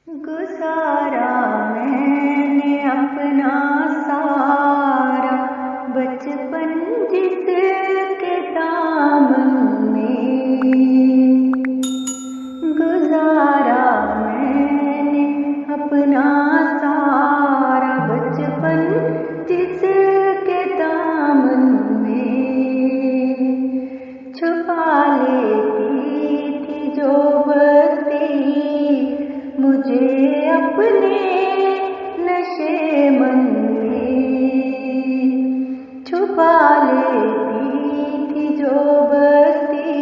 गुजारा मैंने अपना सारा बचपन जिसके दामन में। गुजारा मैंने अपना सारा बचपन जिसके दामन में। छुपा लेती थी जो बस्ती मुझे अपने नशे मन में। छुपा लेती थी जो बस्ती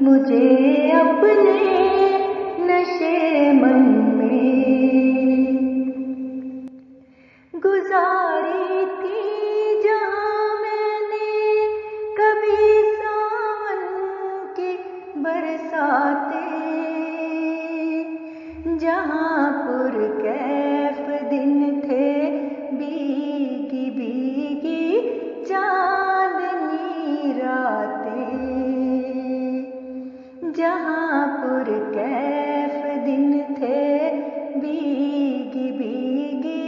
मुझे अपने नशे मन में। गुजारी थी जहाँ मैंने कभी सावन की बरसातें, जहाँ पुरकैफ दिन थे भीगी भीगी चांदनी रातें। जहाँ पुरकैफ दिन थे भीगी भीगी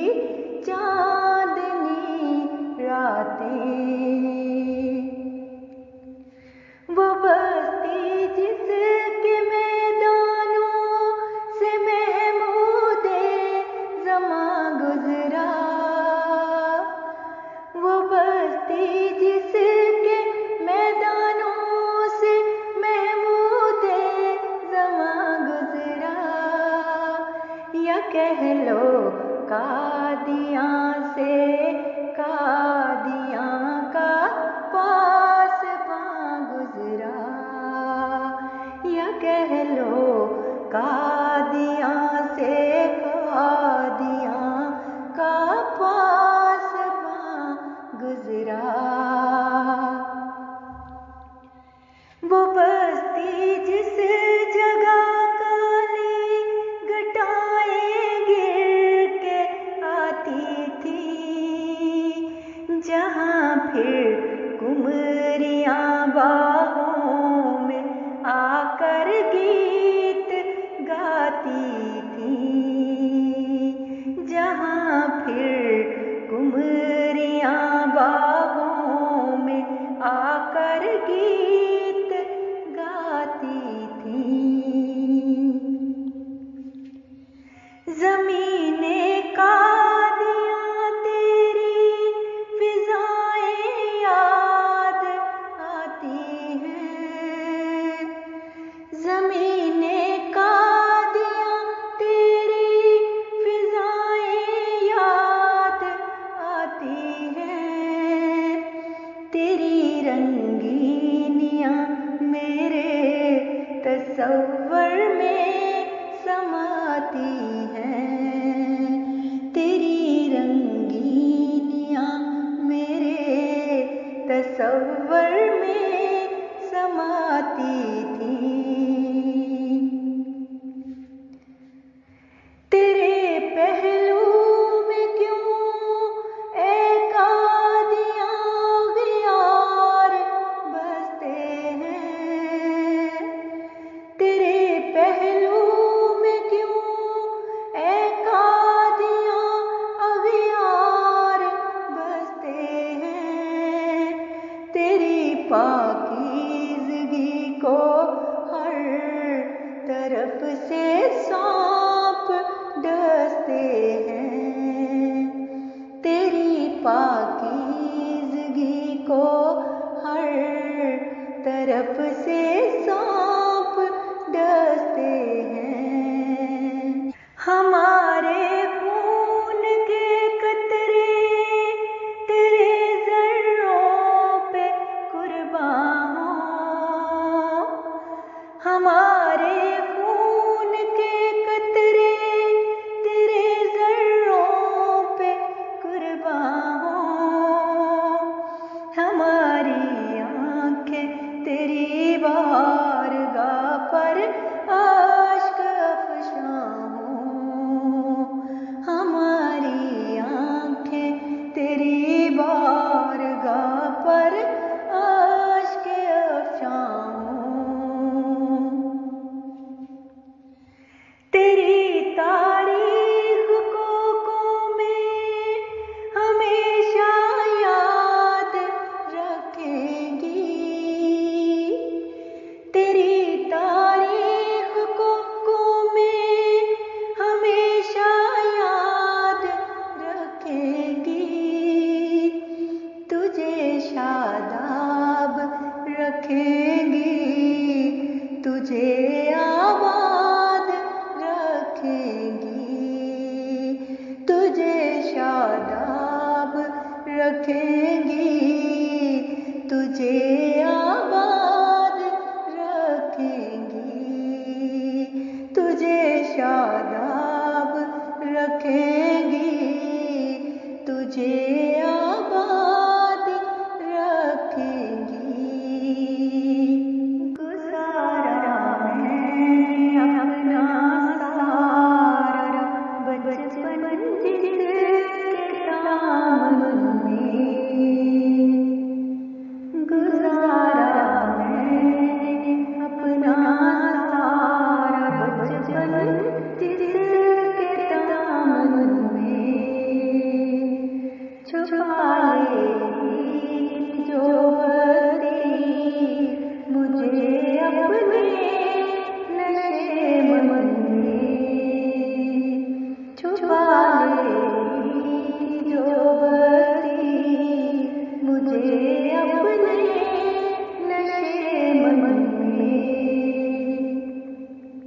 चांदनी रातें। वो बस्ती जिसके मैदानों से महमूदे ज़मा गुज़रा। वो बस्ती जिसके मैदानों से महमूदे ज़मा गुज़रा। या कह लो कादियाँ से कादियाँ का पासबां गुज़रा। या कह लो कादियाँ से कादियाँ का पासबां गुज़रा। वो बस्ती जिस जगह काली घटाएं गिर के आती थी, जहाँ फिर कुमरियाँ बाहों में आकर गीत गाती थी। जहाँ फिर कुमरियाँ बाहों में आकर गीत गाती थी। ज़मीने कादियाँ तेरी फिज़ाएं याद आती हैं। ज़मीने कादियाँ तेरी फिज़ाएं याद आती हैं। तेरी रंगीनियाँ मेरे तसव्वुर में समाती हैं। तेरी रंगीनियाँ मेरे तसव्वुर में समाती थीं। तेरे पहलू में क्यों ए कादियाँ गियार बसते हैं। तेरे पहलू में क्यों ए कादियाँ अगियार बसते हैं। तेरी पाकीज़गी को हर तरफ से सांप डसते हैं। तेरी पाकीज़गी को हर तरफ से सांप डसते हैं। हमारे खून के कतरे तेरे ज़र्रों पे कुर्बान हों। हमारे खून के कतरे तेरे ज़र्रों पे कुर्बान हों। हमारी आँखें तेरी बारगाह पर आश्क अफ़शां हों। वादा